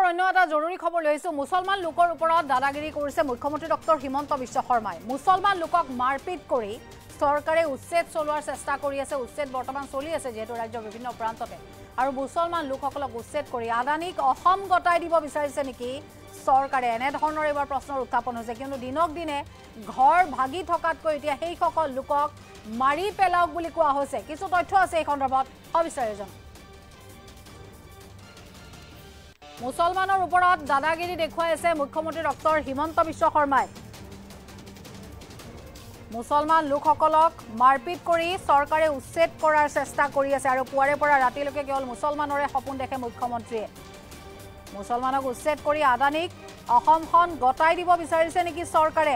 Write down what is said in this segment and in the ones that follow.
অন্য এটা জৰুৰী খবৰ লৈছো মুছলমান লোকৰ ওপৰত দাদাগিৰি কৰিছে মুখ্যমন্ত্ৰী ডক্টৰ হিমন্ত বিশ্ব শৰ্মাই মুছলমান লোকক মাৰপিট কৰি চৰকাৰে উচ্ছেদ চলোৱাৰ চেষ্টা কৰি আছে উচ্ছেদ বৰ্তমান চলি আছে যেহেতু ৰাজ্যৰ বিভিন্ন প্ৰান্ততে আৰু মুছলমান লোকসকলক উচ্ছেদ কৰি আদানীক অসম গতাই দিব বিচাৰিছে নেকি চৰকাৰে এনে ধৰণৰ এবাৰ প্ৰশ্নৰ উত্থাপন হৈছে কিন্তু দিনক দিনে ঘৰ ভাগি থকাতকৈ এতিয়া সেই সকল লোকক মাৰি পেলাওক বুলি কোৱা হৈছে কিছু তথ্য আছে এই সন্দৰ্ভত অবিচাৰজন মুছলমানৰ ওপৰত দাদাগিৰি দেখুৱাই আছে মুখ্যমন্ত্ৰী ডক্টৰ হিমন্ত বিশ্ব শৰ্মাই মুছলমান লোকসকলক মাৰপিট কৰি চৰকাৰে উচ্ছেদ কৰাৰ চেষ্টা কৰি আছে আৰু পুৱাৰে পৰা ৰাতিলৈকে কেৱল মুছলমানৰে সপোন দেখে মুখ্যমন্ত্ৰীয়ে মুছলমানক উচ্ছেদ কৰি আদানীক অসমখন গতাই দিব বিচাৰিছে নেকি চৰকাৰে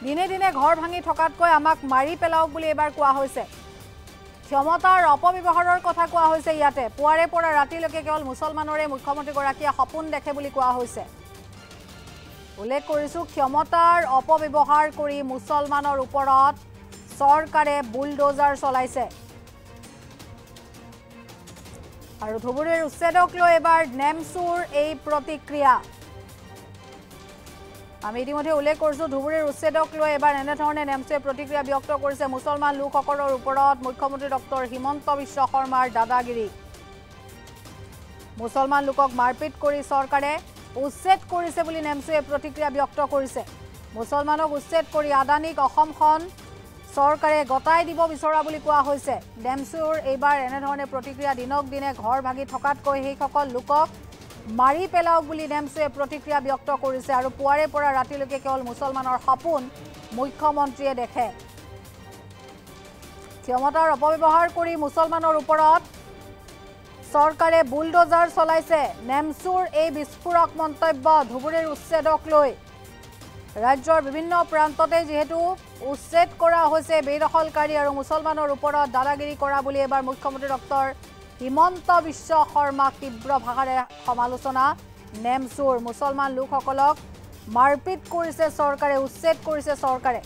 দিনে দিনে ঘৰ ভাঙি থকাতকৈ আমাক মাৰি পেলাওক বুলি এবাৰ কোৱা হৈছে ক্ষমতাৰ অপব্যৱহাৰৰ কথা কোৱা হৈছে ইয়াতে পুৱাৰে পৰা ৰাতিলৈকে কেৱল মুছলমানৰে মুখ্যমন্ত্ৰীগৰাকীয়ে সপোন দেখে বুলি কোৱা হৈছে উল্লেখ কৰিছো ক্ষমতাৰ অপব্যৱহাৰ কৰি মুছলমানৰ ওপৰত চৰকাৰে বুলডোজাৰ চলাইছে আৰু ধুবুৰীৰ উচ্ছেদক লৈ এবাৰ নেমচুৰ এই প্ৰতিক্ৰিয়া আমি ইতিমধ্যে উল্লেখ কৰিছো ধুবুৰীৰ উচ্ছেদক লৈ এবাৰ এনেধৰণে নেমচুৱে প্ৰতিক্ৰিয়া ব্যক্ত কৰিছে মুছলমান লোকসকলৰ ওপৰত মুখ্যমন্ত্ৰী ডক্টৰ হিমন্ত বিশ্ব শৰ্মাৰ দাদাগিৰি মুছলমান লোকক মাৰপিট কৰি চৰকাৰে উচ্ছেদ কৰিছে বুলি নেমচুৱে প্ৰতিক্ৰিয়া ব্যক্ত কৰিছে মুছলমানক উচ্ছেদ কৰি আদানীক অসমখন চৰকাৰে গতাই দিব বিচৰা বুলি কোৱা হৈছে নেমচুৰ এইবাৰ এনেধৰণে প্ৰতিক্ৰিয়া দিনক দিনে ঘৰ ভাগি থকাতকৈ সেই সকল লোকক মাৰি পেলাওক বুলি নেমচুৱে প্ৰতিক্ৰিয়া ব্যক্ত কৰিছে আৰু পুৱাৰে পৰা ৰাতিলৈকে কেৱল মুছলমানৰ সপোন মুখ্যমন্ত্ৰীয়ে দেখে ক্ষমতাৰ অপব্যৱহাৰ কৰি মুছলমানৰ ওপৰত চৰকাৰে বুলডোজাৰ চলাইছে নেমচুৰ এই বিস্ফোৰক মন্তব্য ধুবুৰীৰ উচ্ছেদক লৈ ৰাজ্যৰ বিভিন্ন প্ৰান্ততে যেহেতু উচ্ছেদ কৰা হৈছে বেদখলকাৰী আৰু মুছলমানৰ ওপৰত দাদাগিৰি কৰা বুলি এবাৰ মুখ্যমন্ত্ৰী ডক্টৰ হিমন্ত বিশ্ব শৰ্মাক তীব্ৰ ভাষাৰে সমালোচনা নেমচুৰ মুছলমান লোকসকলক মাৰপিট কৰিছে চৰকাৰে উচ্ছেদ কৰিছে চৰকাৰে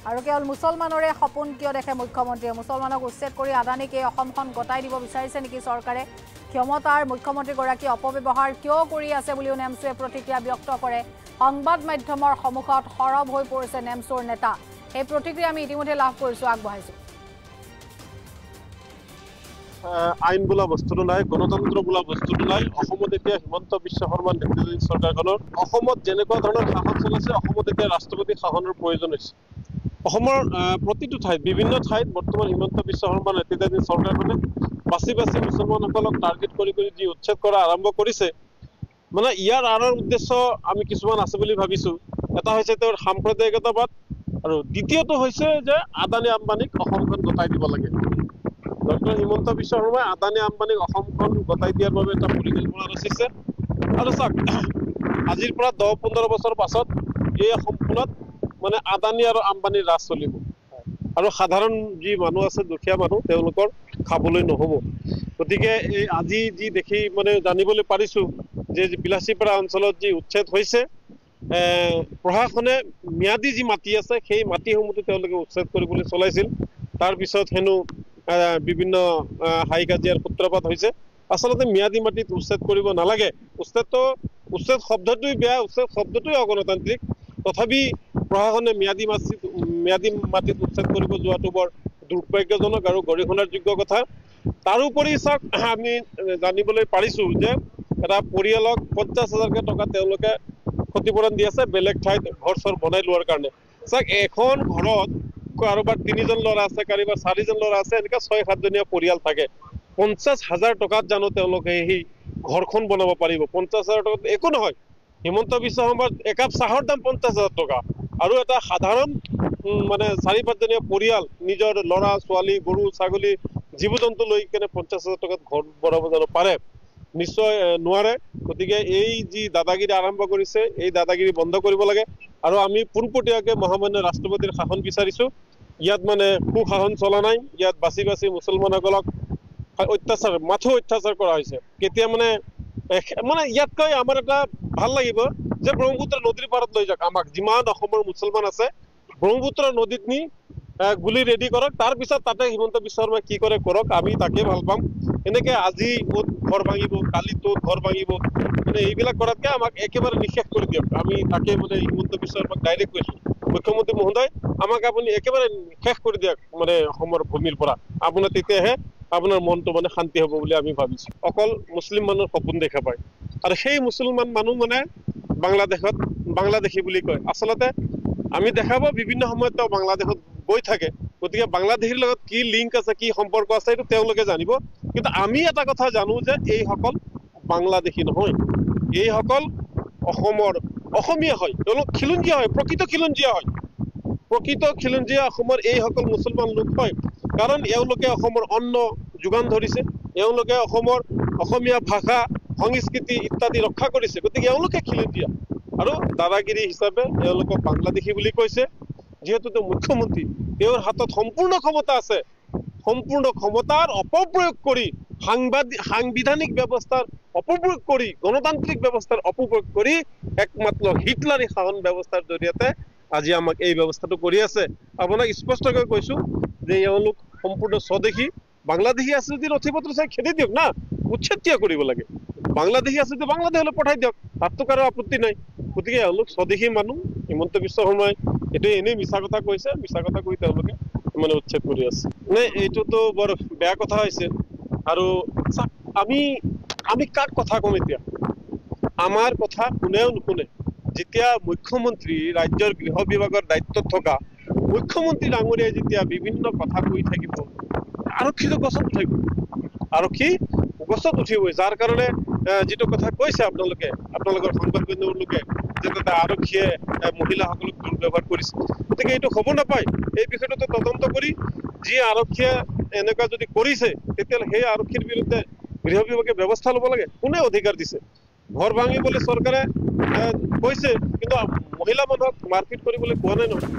আৰু কেৱল মুছলমানৰে সপোন কিয় দেখে মুখ্যমন্ত্ৰীয়ে মুছলমানক উচ্ছেদ কৰি আদানীক এই অসমখন গতাই দিব বিচাৰিছে নেকি চৰকাৰে ক্ষমতাৰ মুখ্যমন্ত্ৰীগৰাকী অপব্যৱহাৰ কিয় কৰি আছে বুলিও নেমচুৱে প্ৰতিক্ৰিয়া ব্যক্ত কৰে সংবাদ মাধ্যমৰ সন্মুখত সৰব হৈ পৰিছে নেমচুৰ নেতা এই প্ৰতিক্ৰিয়া আমি ইতিমধ্যে লাভ কৰিছো আগবঢ়াইছো আইন বোলা বস্তুটো নাই গণতন্ত্ৰ বোলা বস্তুটো নাই অসমত এতিয়া হিমন্ত বিশ্ব শৰ্মাৰ নেতৃত্বাধীন চৰকাৰখনৰ অসমত যেনেকুৱা ধৰণৰ শাসন চলিছে অসমত এতিয়া ৰাষ্ট্ৰপতি শাসনৰ প্ৰয়োজন হৈছে অসমৰ প্ৰতিটো ঠাইত বিভিন্ন ঠাইত বৰ্তমান হিমন্ত বিশ্ব শৰ্মাৰ নেতৃত্বাধীন চৰকাৰখনে বাছি বাছি মুছলমানসকলক টাৰ্গেট কৰি যি উচ্ছেদ কৰা আৰম্ভ কৰিছে মানে ইয়াৰ আঁৰৰ উদ্দেশ্য আমি কিছুমান আছে বুলি ভাবিছো এটা হৈছে তেওঁৰ সাম্প্ৰদায়িকতাবাদ আৰু দ্বিতীয়টো হৈছে যে আদানী আম্বানীক অসমখন গতাই দিব লাগে ডক্টৰ হিমন্ত বিশ্ব শৰ্মাই আদানী আম্বানীক অসমখন গতাই দিয়াৰ বাবে এটা পৰিকল্পনা ৰচিছে আৰু চাওক আজিৰ পৰা 10-15 বছৰ পাছত এই অসমখনত মানে আদানী আৰু আম্বানীৰ ৰাজ চলিব আৰু সাধাৰণ যি মানুহ আছে দুখীয়া মানুহ তেওঁলোকৰ খাবলৈ নহব গতিকে এই আজি যি দেখি মানে জানিবলৈ পাৰিছো যে বিলাসীপাৰা অঞ্চলত যি উচ্ছেদ হৈছে প্ৰশাসনে ম্যাদী যি মাটি আছে সেই মাটিসমূহটো তেওঁলোকে উচ্ছেদ কৰিবলৈ চলাইছিল তাৰ পিছত হেনো বিভিন্ন হাই কাজিয়াৰ সূত্ৰপাত হৈছে আচলতে ম্যাদী মাটিত উচ্ছেদ কৰিব নালাগে উচ্ছেদ শব্দটোই বেয়া উচ্ছেদ শব্দটোই অগণতান্ত্ৰিক তথাপি প্ৰশাসনে ম্যাদী মাটিত উচ্ছেদ কৰিব যোৱাটো বৰ দুৰ্ভাগ্যজনক আৰু গৰিহণাৰ যোগ্য কথা তাৰোপৰি চাওক আমি জানিবলৈ পাৰিছো যে এটা পৰিয়ালক 50,000 টকা তেওঁলোকে ক্ষতিপূৰণ দি আছে বেলেগ ঠাইত ঘৰ চৰ বনাই লোৱাৰ কাৰণে চাওক এখন ঘৰত কাৰোবাৰ 3জন ল'ৰা আছে কাৰোবাৰ 4জন ল'ৰা আছে এনেকুৱা 6-7জনীয়া পৰিয়াল থাকে 50,000 টকাত জানো তেওঁলোকে সেই ঘৰখন বনাব পাৰিব 50,000 টকাত একো নহয় হিমন্ত বিশ্ব শৰ্মাৰ একাপ চাহৰ দাম 50,000 টকা আৰু এটা সাধাৰণ মানে 4-5জনীয়া পৰিয়াল নিজৰ ল'ৰা ছোৱালী গৰু ছাগলী জীৱ জন্তু লৈ কেনে 50,000 টকাত ঘৰ বনাব জানো পাৰে নিশ্চয় নোৱাৰে গতিকে এই যি দাদাগিৰি আৰম্ভ কৰিছে এই দাদাগিৰি বন্ধ কৰিব লাগে আৰু আমি পোনপটীয়াকৈ মহামান্য ৰাষ্ট্ৰপতিৰ শাসন বিচাৰিছো ইয়াত মানে সুশাসন চলা নাই ইয়াত বাছি বাছি মুছলমানসকলক অত্যাচাৰ কৰা হৈছে কেতিয়া মানে ইয়াতকৈ আমাৰ এটা ভাল লাগিব যে ব্ৰহ্মপুত্ৰ নদীৰ পাৰত লৈ যাওক আমাক যিমান অসমৰ মুছলমান আছে ব্ৰহ্মপুত্ৰ নদীত নি গুলি ৰেডি কৰক তাৰ পিছত তাতে হিমন্ত বিশ্ব শৰ্মা কি কৰে কৰক আমি তাকে ভাল পাম এনেকে আজি ওত ঘৰ ভাঙিব, কালি তোত ঘৰ ভাঙিব, মানে এইবিলাক কৰাতকে আমাক একেবাৰে নিশেষ কৰি দিয়ক। আমি তাকে মানে হিমন্ত বিশ্ব শৰ্মাক ডাইৰেক্ট কৈছো, মুখ্যমন্ত্ৰী মহোদয় আমাক আপুনি একেবাৰে শেষ কৰি দিয়ক মানে অসমৰ ভূমিৰ পৰা, আপোনাৰ তেতিয়াহে আপোনাৰ মনটো মানে শান্তি হ'ব বুলি আমি ভাবিছো। অকল মুছলিম মানুহৰ সপোন দেখা পায়, আৰু সেই মুছলমান মানুহ মানে বাংলাদেশত বাংলাদেশী বুলি কয়। আচলতে আমি দেখাব বিভিন্ন সময়ত তেওঁ বাংলাদেশত গৈ থাকে, গতিকে বাংলাদেশীৰ লগত কি লিংক আছে, কি সম্পৰ্ক আছে, এইটো তেওঁলোকে জানিব। কিন্তু আমি এটা কথা জানো যে এইসকল বাংলাদেশী নহয়, এইসকল অসমৰ অসমীয়া হয়, তেওঁলোক খিলঞ্জীয়া হয়, প্ৰকৃত খিলঞ্জীয়া হয়। প্ৰকৃত খিলঞ্জীয়া অসমৰ এইসকল মুছলমান লোক হয়, কাৰণ এওঁলোকে অসমৰ অন্ন যোগান ধৰিছে, এওঁলোকে অসমৰ অসমীয়া ভাষা সংস্কৃতি ইত্যাদি ৰক্ষা কৰিছে, গতিকে এওঁলোকে খিলঞ্জীয়া। আৰু দাদাগিৰি হিচাপে এওঁলোকক বাংলাদেশী বুলি কৈছে। যিহেতু তেওঁ মুখ্যমন্ত্ৰী, তেওঁৰ হাতত সম্পূৰ্ণ ক্ষমতা আছে, সম্পূৰ্ণ ক্ষমতাৰ অপপ্ৰয়োগ কৰি সাংবিধানিক ব্যৱস্থাৰ অপপ্ৰয়োগ কৰি, গণতান্ত্ৰিক ব্যৱস্থাৰ অপপ্ৰয়োগ কৰি একমাত্ৰ হিটলাৰী শাসন ব্যৱস্থাৰ জৰিয়তে আজি আমাক এই ব্যৱস্থাটো কৰি আছে। আপোনাক স্পষ্টকৈ কৈছো যে এওঁলোক সম্পূৰ্ণ স্বদেশী। বাংলাদেশী আছে যদি নথি পত্ৰ চাই খেদি দিয়ক না, উচ্ছেদ কিয় কৰিব লাগে? বাংলাদেশী আছে যদি বাংলাদেশলৈ পঠাই দিয়ক, তাততো কাৰো আপত্তি নাই। গতিকে এওঁলোক স্বদেশী মানুহ। হিমন্ত বিশ্ব শৰ্মাই এইটো এনেই মিছা কথা কৈছে, মিছা কথা কৈ তেওঁলোকে মানে উচ্ছেদ কৰি আছে। নে এইটোতো বৰ বেয়া কথা হৈছে। আৰু আমি কাক কথা কম এতিয়া? আমাৰ কথা কোনেও নুশুনে। যেতিয়া মুখ্যমন্ত্ৰী, ৰাজ্যৰ গৃহ বিভাগৰ দায়িত্বত থকা মুখ্যমন্ত্ৰী ডাঙৰীয়াই যেতিয়া বিভিন্ন কথা কৈ থাকিব, আৰক্ষীটো গছত উঠিব, আৰক্ষী গছত উঠিবই। যাৰ কাৰণে যিটো কথা কৈছে আপোনালোকৰ সংবাদকৰ্মীৰ লোকে, যে তাতে আৰক্ষীয়ে মহিলাসকলক দুৰ্ব্যৱহাৰ কৰিছে, গতিকে এইটো হ'ব নাপায়। এই বিষয়টোতো তদন্ত কৰি যি আৰক্ষীয়ে এনেকুৱা যদি কৰিছে, তেতিয়াহ'লে সেই আৰক্ষীৰ বিৰুদ্ধে গৃহ বিভাগে ব্যৱস্থা ল'ব লাগে। কোনে অধিকাৰ দিছে? ঘৰ ভাঙিবলৈ চৰকাৰে কৈছে, কিন্তু মহিলা মানুহক মাৰপিট কৰিবলৈ কোৱা নাই নহয়।